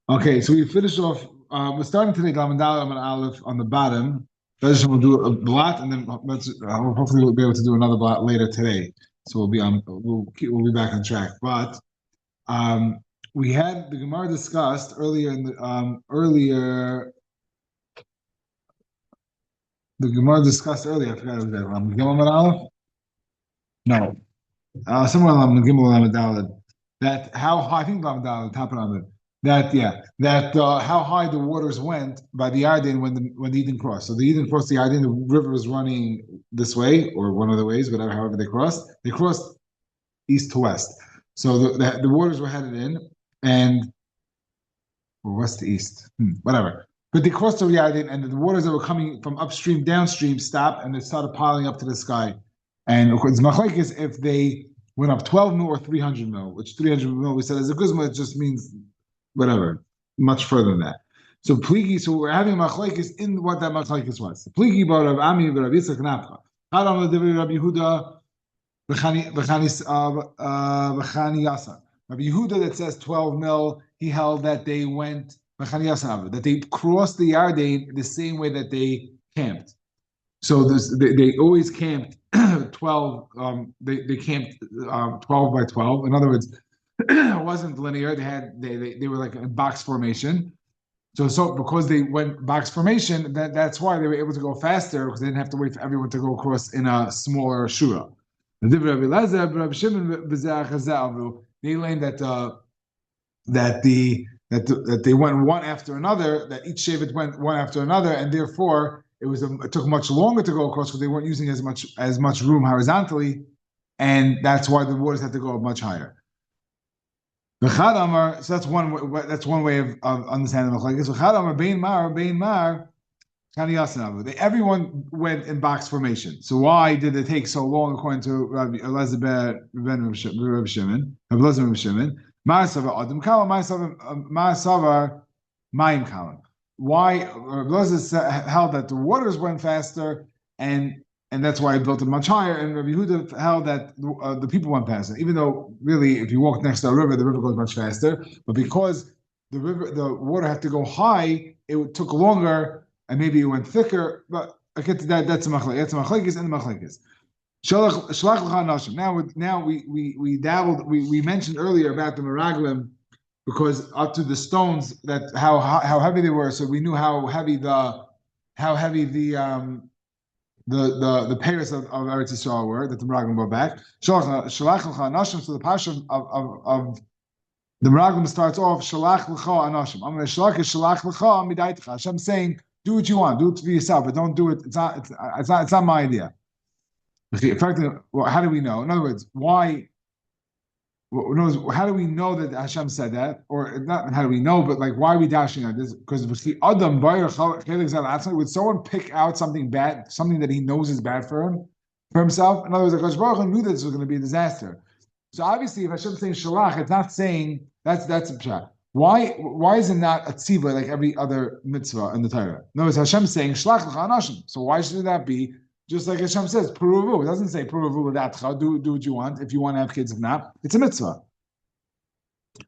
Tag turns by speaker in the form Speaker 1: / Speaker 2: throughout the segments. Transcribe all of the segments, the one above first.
Speaker 1: Okay, so we finished off. We're starting today Lamed Dalet and Aleph on the bottom. Then we'll do a blot, and then hopefully we'll be able to do another blot later today. So we'll be back on track. But um, we had the Gemara discussed earlier in the Gemara discussed earlier. I forgot it was that Lamed Gimel and Aleph. No, somewhere on the Gimel Lamed Dalet. That how high, I think Lamed Dalet top it on it. That how high the waters went by the Yarden when the Eden crossed. So the Eden crossed the Yarden, the river was running this way or one of the ways, whatever, however they crossed. They crossed east to west. So the waters were headed in and or west to east, whatever. But they crossed the Yarden, and the waters that were coming from upstream, downstream stopped, and they started piling up to the sky. And it's machlekes if they went up 12 mil or 300 mil, which 300 mil we said as a guzma, it just means whatever, much further than that. So pligi, so we're having machlekes in what that machlekes was. Pligi bar Rav Ami Rav Yitzchak Nafcha. Hadam le'divrei Rabbi Yehuda v'chani Yasa. Rabbi Yehuda that says 12 mil, he held that they went v'chani Yasa, that they crossed the Yarden the same way that they camped. So they always camped 12. They camped 12 by 12. In other words, it wasn't linear. They were like a box formation. So because they went box formation, that's why they were able to go faster because they didn't have to wait for everyone to go across in a smaller shura. They claim that they went one after another. That each shevet went one after another, and therefore it took much longer to go across because they weren't using as much room horizontally, and that's why the waters had to go up much higher. So that's one way of understanding the machlekes. Everyone went in box formation. So why did it take so long, according to Rabbi Elazar ben Shimon? Why Rabbi Elazar held that the waters went faster, and that's why he built it much higher. And Rabbi Yehuda held that the people went faster, even though really, if you walk next to a river, the river goes much faster. But because the water had to go high, it took longer, and maybe it went thicker. But I get to that. That's a machlekes. That's a machlekes and a machlekes. Now we dabbled. We mentioned earlier about the meraglim because up to the stones that how heavy they were. So we knew how heavy the payers of Eretz Yisrael were that the Meraglim brought back. Shalach l'cha anashim. So the parsha of the Meraglim starts off Shalach l'cha anashim. I'm going to Shalach l'cha midaytecha. Hashem saying, do what you want, do it for yourself, but don't do it. It's not my idea. Effectively, how do we know? In other words, why? How do we know that Hashem said that? Or not how do we know, but like why are we dashing on this? Because Adam would someone pick out something bad, something that he knows is bad for himself? In other words, Hakadosh Baruch Hu knew that this was going to be a disaster. So obviously, if Hashem is saying shalach, it's not saying that's a pshat. Why is it not a tzivah like every other mitzvah in the Torah? No, it's Hashem saying shalach l'cha anashim. So why should that be? Just like Hashem says, Puruvu. It doesn't say Puruvu l'datcha, do what you want, if you want to have kids, if not. It's a mitzvah.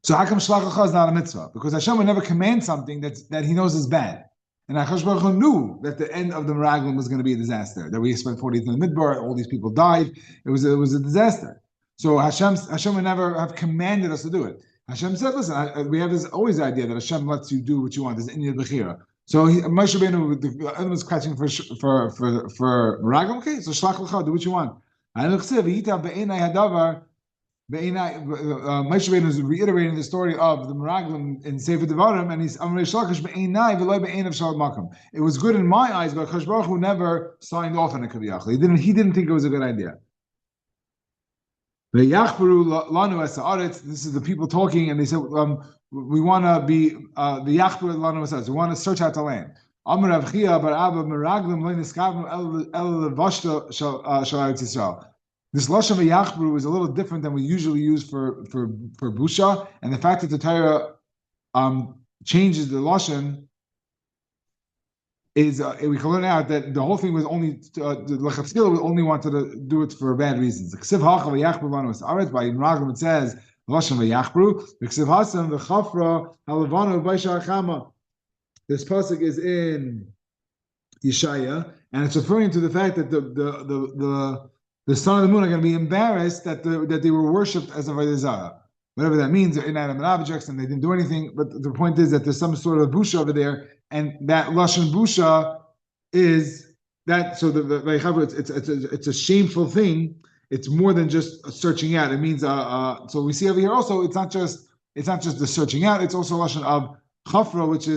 Speaker 1: So how come Shlach L'cha is not a mitzvah? Because Hashem would never command something that he knows is bad. And Hakadosh Baruch Hu knew that the end of the Meraglim was going to be a disaster, that we spent 40 days in the Midbar, all these people died. It was a disaster. So Hashem would never have commanded us to do it. Hashem said, listen, we have this always idea that Hashem lets you do what you want. There's Inyan Bechira. So Moshe Rabbeinu, the other was catching for Meraglim. Okay, so Shlach L'cha, do what you want. Moshe Rabbeinu is reiterating the story of the Meraglim in Sefer Devarim, and he's it was good in my eyes, but Hakadosh Baruch Hu never signed off on it. He didn't think it was a good idea. This is the people talking, and they said, we want to be the Yachbur Lanu Esa'aretz. We want to search out the land. Amar Rav Chia bar Abba Meraglim lo niskavnu el levashta shel Eretz Yisrael. This lashon v'yachbru is a little different than we usually use for busha, and the fact that the Torah changes the lashon is we can learn out that the whole thing was only the lechatchila only wanted to do it for bad reasons. By Meraglim it says Lashon v'yachbru. V'ksiv hasam v'chafra halavanu b'aisha achama. This pasuk is in Yeshaya, and it's referring to the fact that the sun and the moon are going to be embarrassed that they were worshipped as a Avodah Zarah. Whatever that means, they're inanimate objects and they didn't do anything. But the point is that there's some sort of busha over there, and that lashon busha is that. So it's a shameful thing. It's more than just searching out. It means so we see over here also. It's not just the searching out. It's also a lashon of chafra, which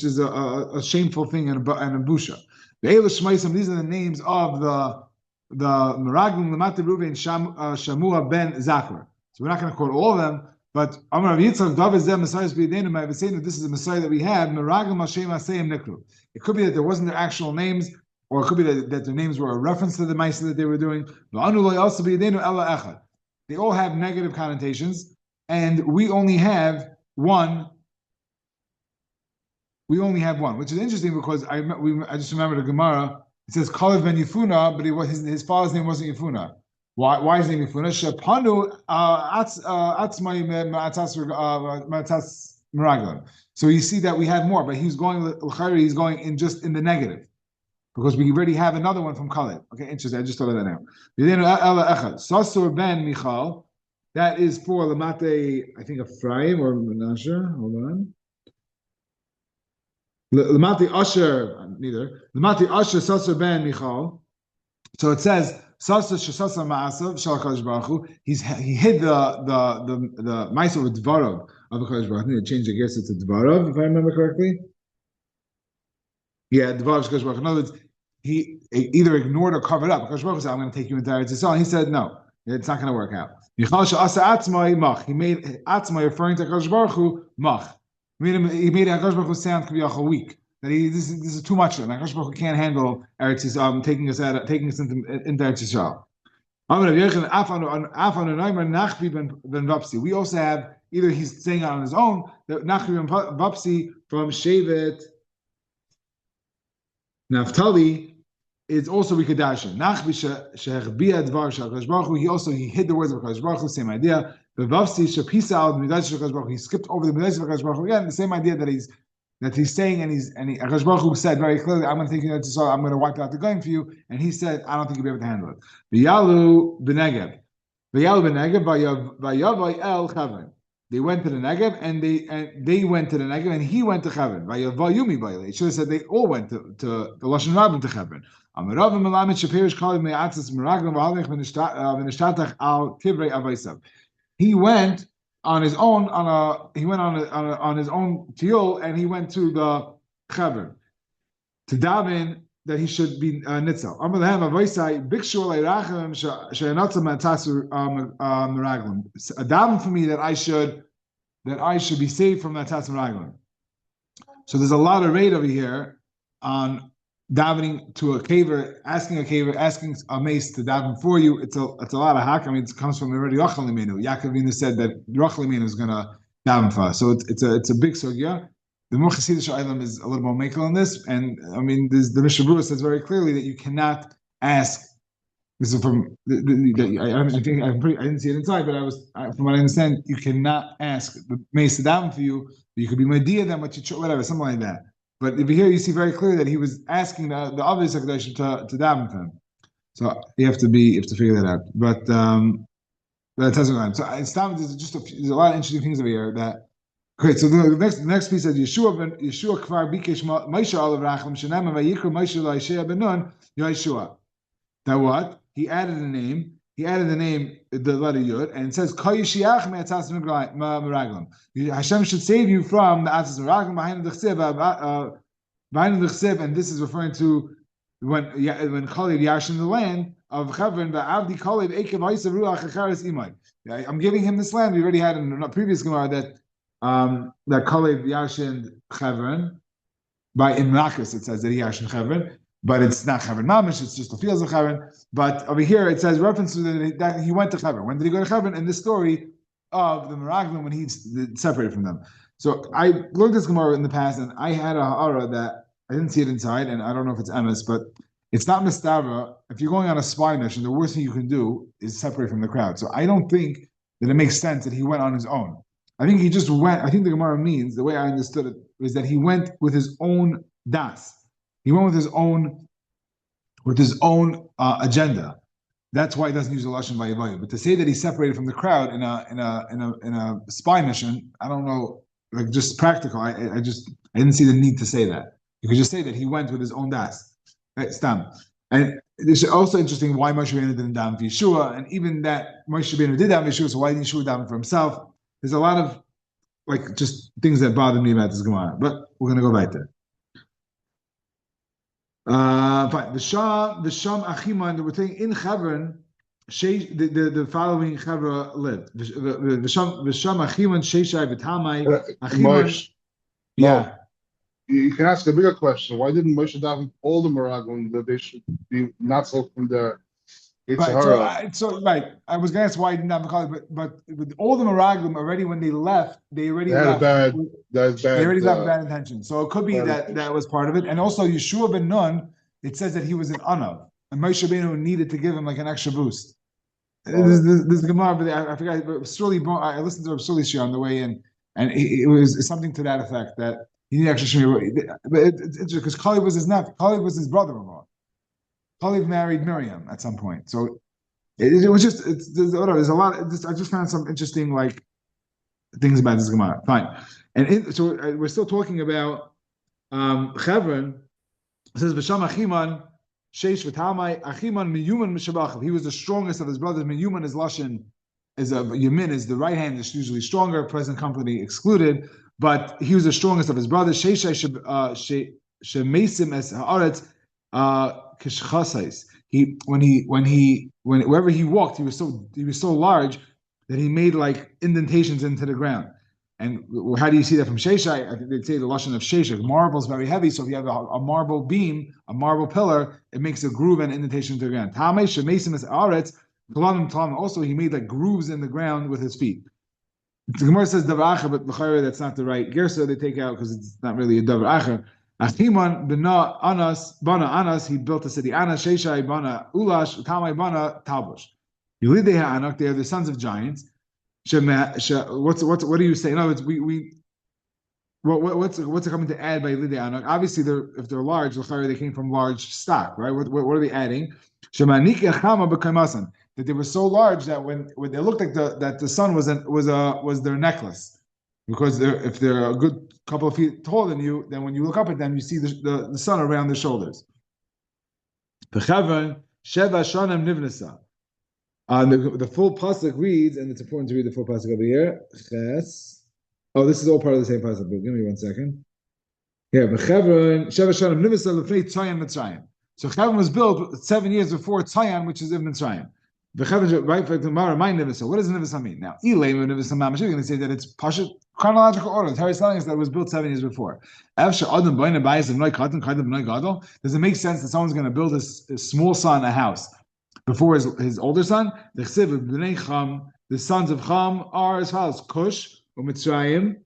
Speaker 1: is a shameful thing and a busha. These are the names of the Meraglim Lamata Ruven Shamua ben Zakar. So we're not going to quote all of them, but Amar Yitzchak David Zeh Messiah B'Yedenu. I was saying that this is the Messiah that we have. Meraglim Hashem Asayim Nikru. It could be that there wasn't their actual names, or it could be that their names were a reference to the Messiah that they were doing. They all have negative connotations, and we only have one. Which is interesting because I just remember the Gemara. It says Kalev ben Yefuna, but his father's name wasn't Yefuna. Why is his name Yefuna? Shepanu atzmai matas meraglim. So you see that we have more, but he's going in just in the negative because we already have another one from Kalev. Okay, interesting. I just thought of that now. Sasur ben Michal. That is for Lamate, I think Ephraim or Menashe. Hold on. Lamati Asher, neither. Lamati Asher Sasur ben Michal. So it says Sasur Shasasa Ma'asav Shalakash Baruch Hu. He hid the mice of Dvarav of Hakadosh Baruch Hu. They changed the guess to Dvarav, if I remember correctly. Yeah, Dvarav Hakadosh Baruch Hu. In other words, he either ignored or covered up. Hakadosh Baruch Hu said, "I'm going to take you into Eretz Yisrael." And he said, "No, it's not going to work out." Michal Sha'asa Atzmai Mach. He made Atzmai referring to Hakadosh Baruch Hu Mach. He made Hakadosh Baruch Hu sound k'viyachol weak. That this is too much for him. Hakadosh Baruch Hu can't handle Eretz Yisrael, taking us into Eretz Yisrael. We also have either he's saying it on his own that Nachri ben Vapsi from Shevet Naphtali is also Rikadasha. Nachbi shehechbia dvar shel Baruch Hu. He hid the words of Hakadosh Baruch Hu. Same idea. The Vapsi shepisa al midas shel Baruch Hu. He skipped over the midas of Hakadosh Baruch Hu. Again, the same idea that he's saying, and Hakadosh Baruch Hu said very clearly, "I'm going to take you to Yisrael. I'm going to wipe out the going for you." And he said, "I don't think you'll be able to handle it." V'yalu b'negev v'yavay el Chavin. They went to the Negev, and they went to the Negev, and he went to Chavin. V'yavayumi b'yle. It should have said they all went to the Lashon Rabbim to Chavin. Amaravim melamed shapirish kalim me'atzis meraglim v'halech v'nishtatach al kivrei avaysav. He went on his own on his own tiul, and he went to the Chavin to daven that he should be nitzal. Amalahem avoisai bikshu leirachem she'anatzam atasu meraglim. A daven for me that I should be saved from that tas meraglim. So there's a lot of rate over here on davening to a caver, asking a mace to daven for you. It's a lot of hack. I mean, it comes from already Rachel Imenu. Yaakov Imenu said that Rachel Imenu is going to daven for us. So it's a big sugya. The Muchasidish Eilam is a little more makel on this, and I mean, the Mishnah Berurah says very clearly that you cannot ask. This is from I didn't see it inside, but from what I understand, you cannot ask the mace to daven for you. You could be Mediyah them, whatever, something like that. But if here you see very clearly that he was asking the obvious Hakadosh to daven for him. So you have to figure that out. But that doesn't matter. So there's a lot of interesting things over here that. Okay, so the next piece says Yeshua kvar bikesh Moshe alav racham shenema vayikra Moshe la'Yeshua ben Nun Yeshua. Now what? He added the name, the letter Yud, and it says Kol Yishiach me'atzas meraglim. Hashem should save you from the atzas meraglim behind the chsev, and this is referring to when Kalev yashin the land of Chavin, va'avdi Kalev ekev ha'isa ruach acharis imay. I'm giving him this land. We already had in a previous Gemara that Kalev yashin Chavin by Imrakis. It says that he yashin Chavin, but it's not Chavin mamish. It's just the fields of Chavin. But over here it says reference to that he went to Chavin. When did he go to Chavin? In this story of the Meraglim when he's separated from them. So I looked at this Gemara in the past, and I had a ha'ara that I didn't see it inside, and I don't know if it's emes, but it's not mistava. If you're going on a spy mission, the worst thing you can do is separate from the crowd. So I don't think that it makes sense that he went on his own. I think he just went. I think the Gemara means, the way I understood it, is that he went with his own das. He went with his own agenda. That's why he doesn't use a lashon vayivayu. But to say that he separated from the crowd in a spy mission, I don't know, like just practical. I didn't see the need to say that. You could just say that he went with his own das. Right, stam. And it's also interesting why Moshe Rabbeinu didn't daven for Yeshua, and even that Moshe Rabbeinu did daven for Yeshua, so why didn't Yeshua daven for himself? There's a lot of like just things that bother me about this Gemara, but we're gonna go right there. Fine. V'sham Achiman, we're saying in Chevron, the following Chevra lived. V'sham Achiman Sheshai v'Tamai Achiman. Yeah.
Speaker 2: You can ask a bigger question. Why didn't Moshe daven all the Meraglim that they should be not so from the
Speaker 1: Right, right. I was going to ask why he didn't have a but with all the Meraglim already when they left, they already left. They already left with bad intention. So it could be that was part of it. And also Yeshua ben Nun, it says that he was an Anav, and Moshe Rabbeinu needed to give him like an extra boost. This Gemara, but I forgot. I listened to Rabbi Shir on the way in, and it was something to that effect that he needed extra shmir. But it's because Kalev was his nephew. Kalev was his brother-in-law. Kalev married Miriam at some point, so it was just there's a lot. I just found some interesting like things about this Gemara. Fine, and so we're still talking about Chevron. It says B'Sham Achiman Sheish v'Tamai Achiman Miyuman Mishabachav. He was the strongest of his brothers. Miyuman is lashon, is a Yamin is the right hand is usually stronger. Present company excluded, but he was the strongest of his brothers. Sheishai Shemesim es Haaretz Kishchasais. When wherever he walked, he was so large that he made like indentations into the ground. And how do you see that from Sheshai? I think they'd say the lashon of Sheshai. Marble is very heavy, so if you have a marble beam, a marble pillar, it makes a groove and indentation into the ground. Tamei shemesim es aretz. Also, he made like grooves in the ground with his feet. The Gemara says davar acher, but l'chayre that's not the right gersa. They take out because it's not really a davar acher. Achiman bana anas. He built a city. Anas Sheshai bana ulash. Tamei bana talbush. Yulidei ha'anak. They are the sons of giants. What do you say? In other words, what's it coming to add by Lidei Anak? Obviously, if they're large, they came from large stock, right? What are they adding? That they were so large that when they looked like that the sun was their necklace, because if they're a good couple of feet taller than you, then when you look up at them, you see the sun around their shoulders. Sheva Shanem Nivnasa. The full pasuk reads, and it's important to read the full pasuk over here. Ches. Oh, this is all part of the same pasuk. But give me 1 second. Here, B'Chevron Sheva Shanim Nivasa L'Fnei Tzayan Mitzrayim. So Chevron was built 7 years before Tzayan, which is in Mitzrayim. B'Chevron, right? For Gemara, my Nivasa. What does Nivasa mean? Now, Ilay Nivasa Mamash. You're going to say that it's Pashat chronological order. Terry is telling us that it was built 7 years before. Does it make sense that someone's going to build his small son a house before his older son? The sons of Cham are as follows: Cush, Mitzrayim,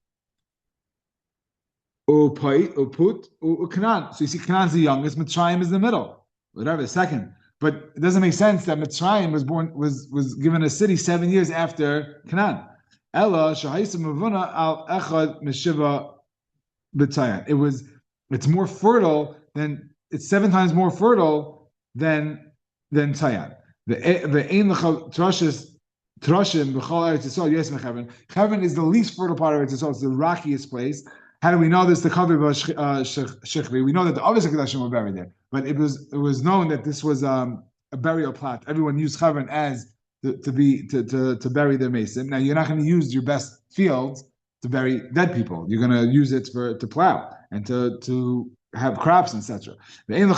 Speaker 1: Put, Canaan. So you see, Canaan's the youngest, Mitzrayim is the middle, whatever, the second. But it doesn't make sense that Mitzrayim was given a city 7 years after Canaan. Ella Shahisa Mavuna al Echad Meshiva B'Tzayan. It's more fertile it's 7 times more fertile than Tzayan. The Ein Trashim B'Chol Eretz Yisrael Yes Mechevron. Chevron is the least fertile part of Eretz Yisrael. It's the rockiest place. How do we know this? The Kavir Shechri. We know that the other Kedashim were buried there, but it was known that this was a burial plot. Everyone used Chevron as to bury their mason. Now you're not going to use your best fields to bury dead people. You're going to use it to plow and to have crops, etc. And the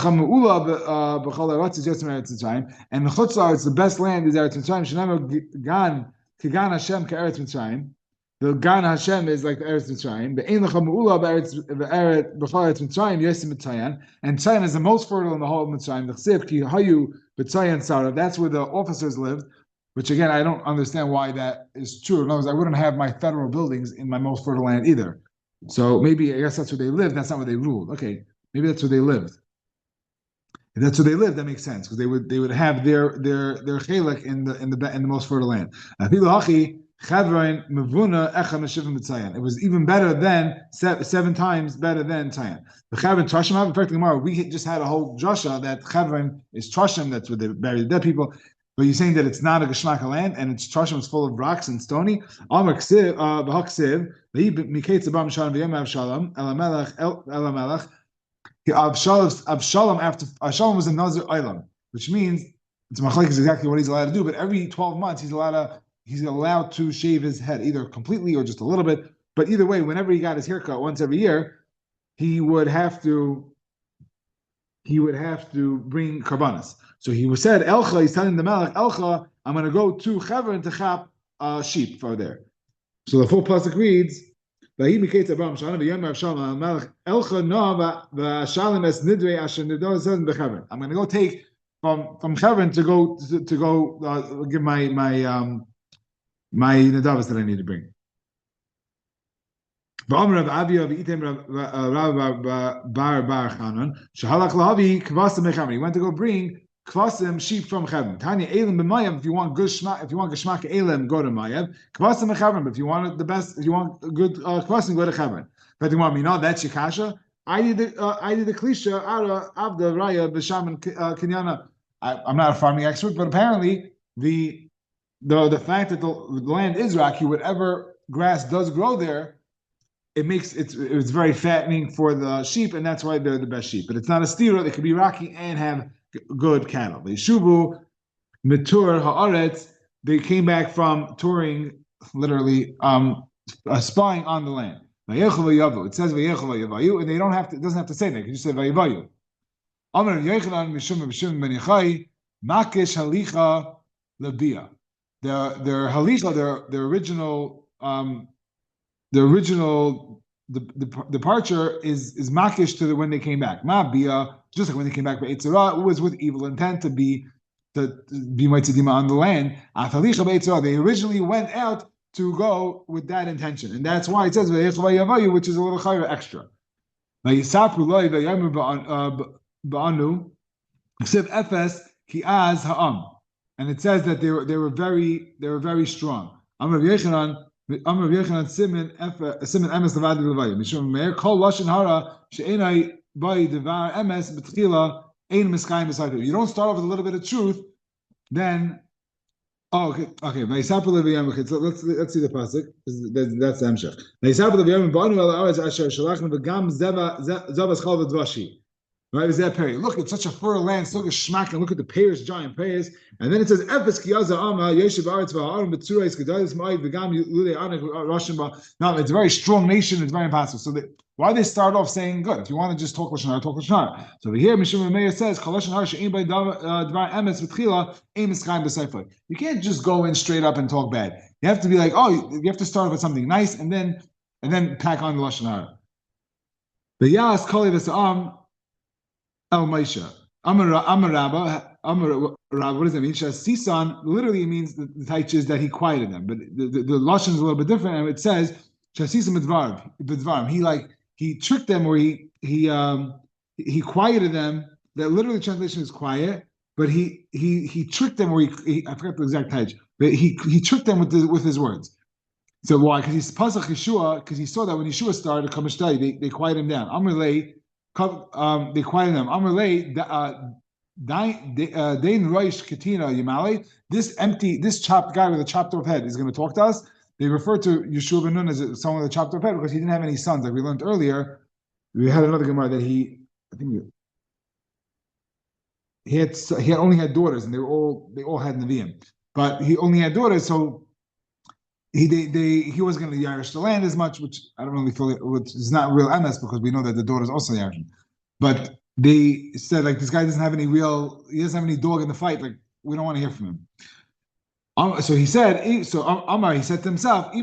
Speaker 1: Chutzah, it's the best land is Eretz Mitzrayim. Gan Hashem Eretz Mitzrayim. The Gan Hashem is like the Eretz Mitzrayim. And Tzayan is the most fertile in the whole of Mitzrayim. That's where the officers lived. Which again, I don't understand why that is true. In other words, I wouldn't have my federal buildings in my most fertile land either. So maybe I guess that's where they lived. That's not where they ruled. Okay, maybe that's where they lived. If that's where they lived, that makes sense because they would have their chelik in the most fertile land. Chavrain mevuna echa meshivim b'tzayan. It was even better than 7 times better than tzayan. The Chavrain trashim have effect tomorrow. We just had a whole drasha that Chavrain is trashim. That's where they bury the dead people. But you're saying that it's not a geshmaka land and it's trashim is full of rocks and stony. Amar ksiv v'haksiv v'hi miketz abam shalom v'yem Avshalom elamelech. Avshalom was a Nazir Olam, which means it's machlek is exactly what he's allowed to do. But every 12 months he's allowed to shave his head either completely or just a little bit. But either way, whenever he got his haircut once every year, he would have to bring karbanas. So he was said Elcha. He's telling the Melech Elcha, I'm going to go to Chevron to chap sheep for there. So the full pasuk reads. I'm going to go take from Chevron to go give my nedavas that I need to bring. He went to go bring kvasim sheep from Chevron. Tanya elim b'mayav. If you want good shmak, if you want geshmak elim, go to Mayav. Kvasim Chevron. But if you want the best, if you want good kvasim, go to Chevron. But you want me know that's your kasha. I did the klisha ara avda raya b'sham and kinyana. I'm not a farming expert, but apparently the fact that the land is rocky, whatever grass does grow there, it's very fattening for the sheep, and that's why they're the best sheep. But it's not a stira. They could be rocky and have good cattle. They shubu mitur haaretz. They came back from touring, literally spying on the land. It says vayechol and they don't have to. It doesn't have to say that. You can just say vayivayu. Amar Yechanan mishum b'shim ben Yechai makish halicha lebia. Their halicha, their original departure is makish to when they came back. Ma bia, just like when they came back by Eitzerah, it was with evil intent to be Maitzedima on the land. They originally went out to go with that intention, and that's why it says which is a little chayra extra. And it says that they were very strong. Amar Yechanan simin emes levad levayim. Mishum meir kol lashon hara she'enai by devar emes b'tchila ein miskayim b'saytu. You don't start off with a little bit of truth, then okay. Vayisapul levayim. So let's see the pasuk. That's the emshech. Vayisapul levayim ba'anu el haaretz asher shalachnu v'gam zavas chol v'dvashi. Right, is that period? Look, it's such a fertile land. Look at shmak and look at the pears, giant pears. And then it says, "Efes kiyaza ama yeshiv aretz va'arim b'tzurais gedalis ma'ay v'gam lulei anek rashim ba." Now, it's a very strong nation. It's very impossible. So why they start off saying good? If you want to just talk lashon hara, talk lashon hara. So here, Mishum Meir says, "Kol lashon hara she'ein by dvar emes v'tchila ein miskayim b'seifot." You can't just go in straight up and talk bad. You have to be like, you have to start with something nice and then pack on the lashon hara. The yas koli v'sa'am. El Maisha. Amar Rabba. What does that mean? Sisan literally means the taich is that he quieted them, but the lashon is a little bit different, and it says Shasisan B'dvarim. He tricked them, or he quieted them. That literally translation is quiet, but he tricked them, or I forgot the exact taich, but he tricked them with his words. So why? Because he's Pasach Yeshua, because he saw that when Yeshua started Kamishtai, they quieted him down. Amrlei. They quieted them. Amrlei Dain Roish Katina Yamali. This chopped guy with a chopped off head is going to talk to us. They refer to Yeshua ben Nun as someone with a chopped off head because he didn't have any sons. Like we learned earlier, we had another Gemara that he only had daughters, and they all had Nevi'im, but he only had daughters, so he wasn't going to Yarish the land as much, which I don't really feel which is not real MS because we know that the daughters also Yarish. But they said like this guy doesn't have any dog in the fight. Like we don't want to hear from him. So he said. Amar he said to himself,
Speaker 2: the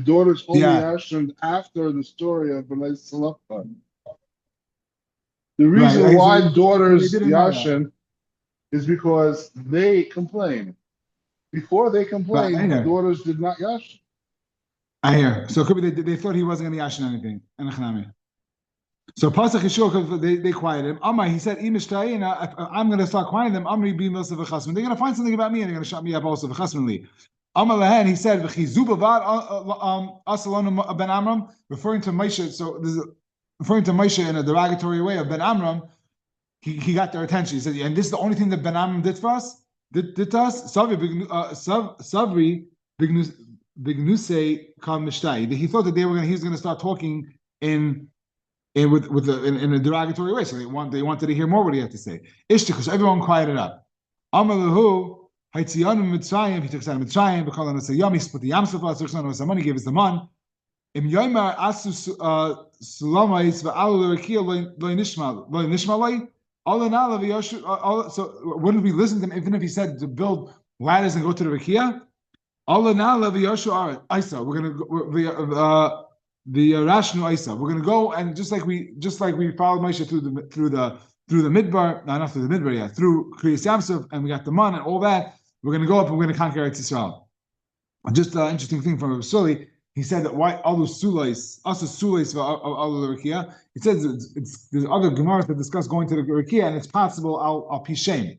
Speaker 2: daughters only Yashin after the story of B'nai Salafah. The reason why daughters Yashin is because they complain. Before they complained, the daughters did not yashin.
Speaker 1: I hear. So it could be they thought he wasn't going to yashin anything. So Pasach Yeshua, they quieted him. Amar, he said, I'm going to start quieting them. Amri be Milsa v'chasman. They're going to find something about me and they're going to shut me up also v'chasmanly. Amar lehen, he said, v'chizu bavad asalonu ben Amram, referring to Moshe. So this is referring to Moshe in a derogatory way of Ben Amram. He got their attention. He said, and this is the only thing that Ben Amram did for us. Did to us. Savri bignuse kam mishtai. He thought that he was going to start talking in a derogatory way. So they wanted to hear more what he had to say. Ishtikus, everyone quieted up. Amalahu, Haitzianu Mitzrayim, he took us out of Mitzrayim, B'cholan Asayam, he split the Yam Sufas, Rishon was the money, gave us the man. Im Yoimar Asu Sulamais, Va'alu Rekia, Loy Nishma Loy, Alanala V'yoshu, so wouldn't we listen to him even if he said to build ladders and go to the Rekia? Alanala V'yoshu Isa, we're going to go, the Rashnu Isa. We're going to go and just like we followed Moshe through the Midbar, no, not through the Midbar, through Kriyas Yamsuf, and we got the man and all that. We're going to go up and we're going to conquer Eretz Yisrael. Just an interesting thing from Rabbi Suli, he said that why Alu Sulais, Asa Sulais Alu Rekia. He says there's other Gemaras that discuss going to the Rekia, and it's possible al Pishem.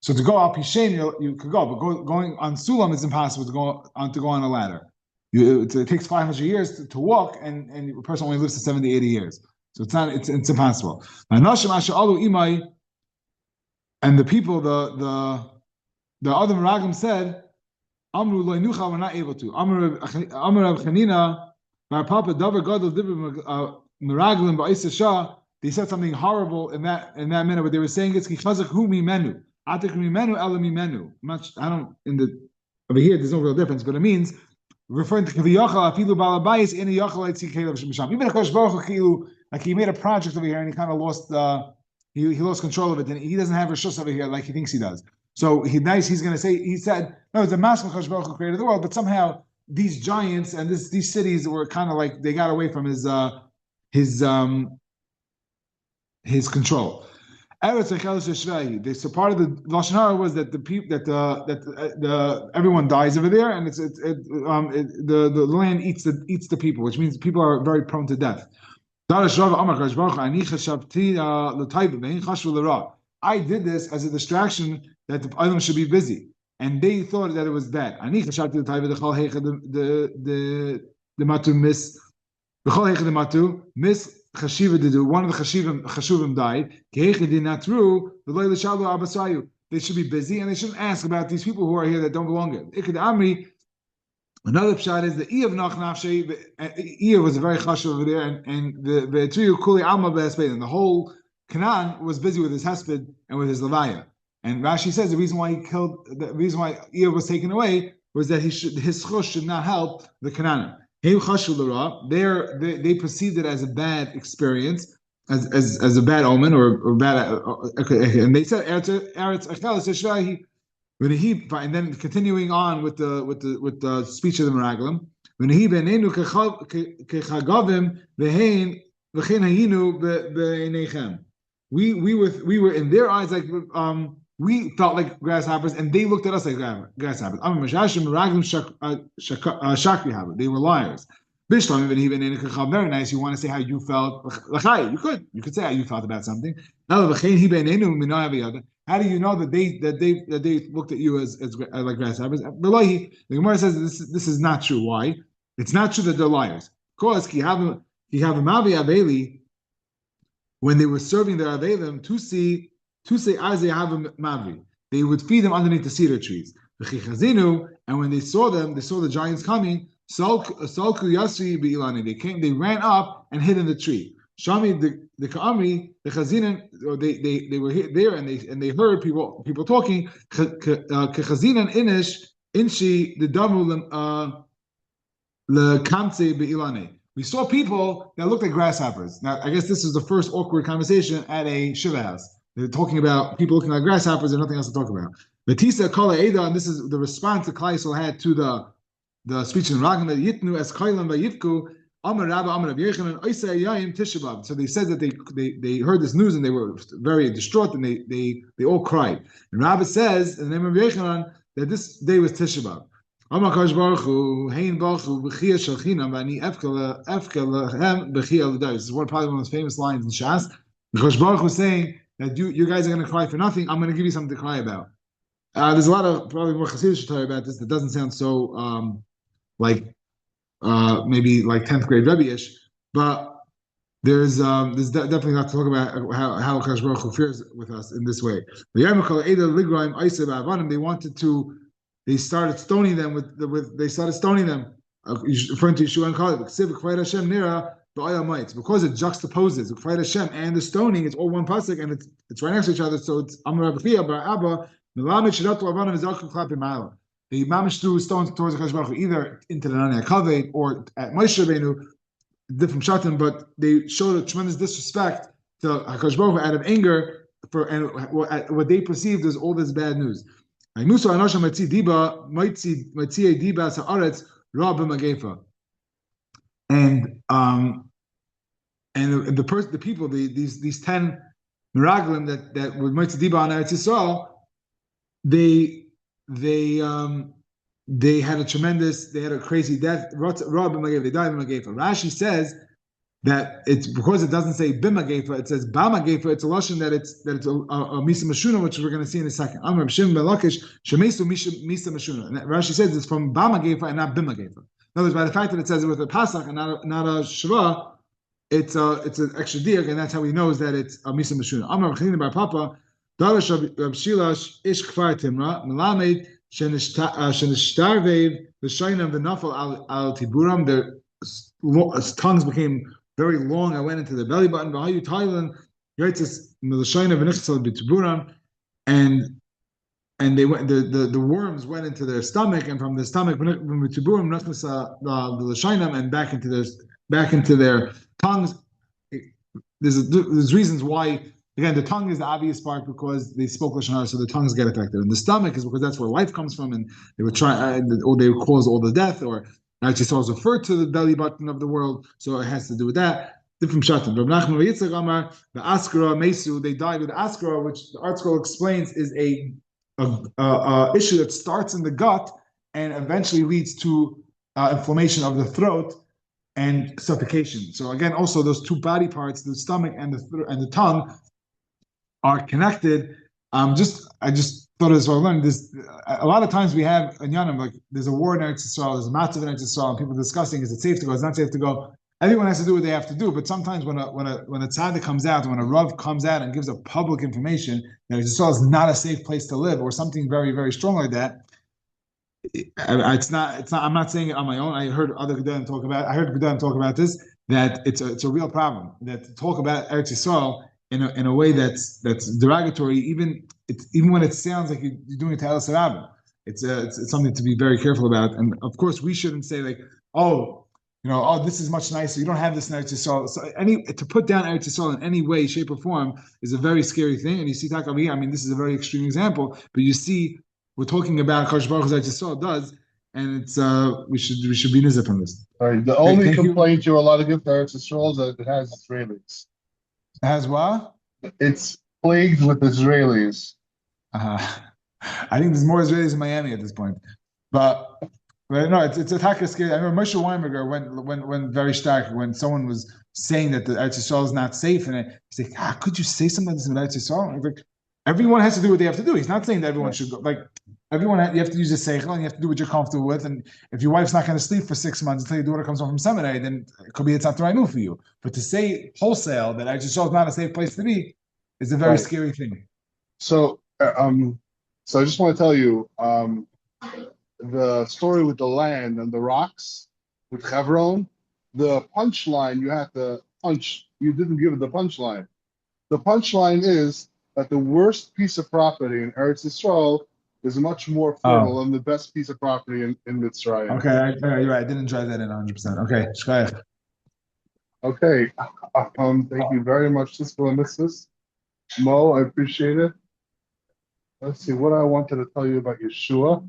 Speaker 1: So to go al Pishem, you could go, but going on Sulam is impossible to go on a ladder. It takes 500 years to walk, and a person only lives to 70, 80 years. So it's impossible. And the people, the other Meraglim said, Amru lo inucha, we're not able to. Amru Rav Chanina, Bar Papa Davar Gadol Dibur Meraglim Ba'isa Shah. They said something horrible in that minute. What they were saying is Kichazak Hu Mimenu, Atik Mimenu Ela Mimenu. Over here there's no real difference, but it means referring to Kaviyachal Afilu Balabayis in a Yachal Eitzi Kelev Shemisham. Even Hakadosh Baruch Hu, like he made a project over here and he kind of lost he lost control of it, and he doesn't have Rishus over here like he thinks he does. So he's going to say, he said, no, it's a massive Hakadosh Baruch Hu created the world, but somehow these giants and these cities were kind of like they got away from his control. So part of the Lashon Hara was that the people that everyone dies over there, and the land eats the people, which means people are very prone to death. I did this as a distraction that the items should be busy, and they thought that it was bad. One of the chashuvim died. They should be busy, and they shouldn't ask about these people who are here that don't belong here. Another pshat is the Eev Nach Nafshe. Eev was a very chashuv over there, and the Kuli Alma Be'esped, and the whole Canaan was busy with his hesped and with his levaya. And Rashi says the reason why Eev was taken away was that his chush should not help the Canaan. They perceived it as a bad experience, as a bad omen or bad. And they said and then continuing on with the speech of the Meraglim, we were in their eyes like we felt like grasshoppers, and they looked at us like grasshoppers. They were liars. Very nice. You want to say how you felt? You could say how you felt about something. How do you know that they looked at you as like grasshoppers? The Gemara says this is not true. Why? It's not true that they're liars. Because when they were serving their avelim to say mavi, they would feed them underneath the cedar trees. And when they saw the giants coming. They ran up and hid in the tree. Shami the Ka'amri, the Chazinan, they were there and they heard people talking. Kechazinan inish inshi the damu le kamtze beilane. We saw people that looked like grasshoppers. Now, I guess this is the first awkward conversation at a shiva house. They're talking about people looking like grasshoppers and nothing else to talk about. Betisa kala eda, and this is the response that Klai Yisrael had to the speech in Ragam that Yitnu as Kailam Vayivku Amar Rabba Amar Rav Yechanan Oisei Yayim Tisha. So they said that they heard this news and they were very distraught and they all cried. And Rabba says in the name of Yechanan that this day was Tisha B'av. Amakash Baruch Hu, Hein Baruch Hu, B'chia Shalchinam, V'ani Efka Lechem B'chia L'day. This is probably one of the famous lines in Shas. Because Baruch Hu is saying that you guys are going to cry for nothing. I'm going to give you something to cry about. There's a lot of probably more Hasidic story about this that doesn't sound so like maybe like 10th grade Rebbe-ish, but there's definitely not to talk about how Akash Baruch Hu fears with us in this way. They wanted to, they started stoning them they started stoning them, referring to Yeshua and Caleb. Because it juxtaposes Kfayt Hashem and the stoning, it's all one pasuk and it's right next to each other. So it's Amar Rabbi Bar Abba, Melamed Shirat Lavan and Zakum Klapim Ma'ala. The Mamish threw stones towards Akash Baruch Hu, either into the Nani Kaved or at Moshe Rabbeinu, different shatim, but they showed a tremendous disrespect to Hakadosh Baruch Hu out of anger for and what they perceived as all this bad news. And the people, these 10 miraglim that were mitzi diba on Eretz Yisrael, they had a crazy death. They died b'magefa. Rashi says that it's because it doesn't say b'magefa, it says b'magefa. It's a lashon that it's a misa mashuna, which we're going to see in a second. Amar b'shem belakish shemesu misa mashuna. And Rashi says it's from b'magefa and not b'magefa. In other words, by the fact that it says it with a pasach and not a shva, it's an extra diak, and that's how he knows that it's a misa mashuna. Amar b'chinin bar papa darash Rab Shilash ish kfar timra melamed. Shenishtarvev the shainam the nafal al tiburam. Their tongues became very long. I went into the belly button. V'hayu Thailand yaitzes the shainam v'nichsal b'tiburam, and they went. The worms went into their stomach, and from the stomach v'tiburam nichsal the shainam and back into their tongues. There's reasons why. Again, the tongue is the obvious part because they spoke Lashon Hara, so the tongues get affected. And the stomach is because that's where life comes from, and they would try, or they would cause all the death, or actually it's also referred to the belly button of the world, so it has to do with that. Different shatim. Rav Nachman Yitzchak Amar, the Askara Mesu, they died with Askara, which the Art Scroll explains is a issue that starts in the gut and eventually leads to inflammation of the throat and suffocation. So again, also those two body parts, the stomach and the tongue, are connected. I just thought as well. Learned this. A lot of times we have in Yanim, like there's a war in Eretz Yisrael, there's a matzav in Eretz Yisrael, and people discussing is it safe to go, it's not safe to go. Everyone has to do what they have to do, but sometimes when a tzaddik comes out, when a rav comes out and gives a public information that Eretz Yisrael is not a safe place to live, or something very very strong like that, it's not. I'm not saying it on my own. I heard other Gedolim talk about this. That it's a real problem. That to talk about Eretz Yisrael in a way that's derogatory, even when it sounds like you're doing it to El Sarabim. It's something to be very careful about. And of course, we shouldn't say like, this is much nicer. You don't have this in Eretz Yisrael. So to put down Eretz Yisrael in any way, shape, or form is a very scary thing. And you see Takaviyah, I mean, this is a very extreme example, but you see, we're talking about Kadosh Baruch Hu Eretz Yisrael does, and it's we should be nizip on this.
Speaker 2: All right. The only complaint you're allowed to give to Eretz Yisrael is that it has Israelis.
Speaker 1: Has what?
Speaker 2: It's plagued with Israelis.
Speaker 1: I think there's more Israelis in Miami at this point. But no, it's a taka scary. I remember Moshe Weinberger went very stark when someone was saying that the Eretz Yisrael is not safe, and he's like, could you say something like this in Eretz Yisrael? Like, everyone has to do what they have to do. He's not saying that everyone should go. Like everyone, you have to use a seichel, and you have to do what you're comfortable with. And if your wife's not going to sleep for 6 months until your daughter comes home from seminary, then it could be it's not the right move for you. But to say wholesale that Eretz Yisrael is not a safe place to be is a very scary thing.
Speaker 2: So I just want to tell you the story with the land and the rocks with Chevron. The punchline you had to punch. You didn't give it the punchline. The punchline is that the worst piece of property in Eretz Yisrael is much more fertile than the best piece of property in Mitzrayim.
Speaker 1: Okay, you're right. I didn't drive that in 100%. Okay, shkayach.
Speaker 2: Okay, thank you very much, Mrs. Mo. I appreciate it. Let's see what I wanted to tell you about Yeshua.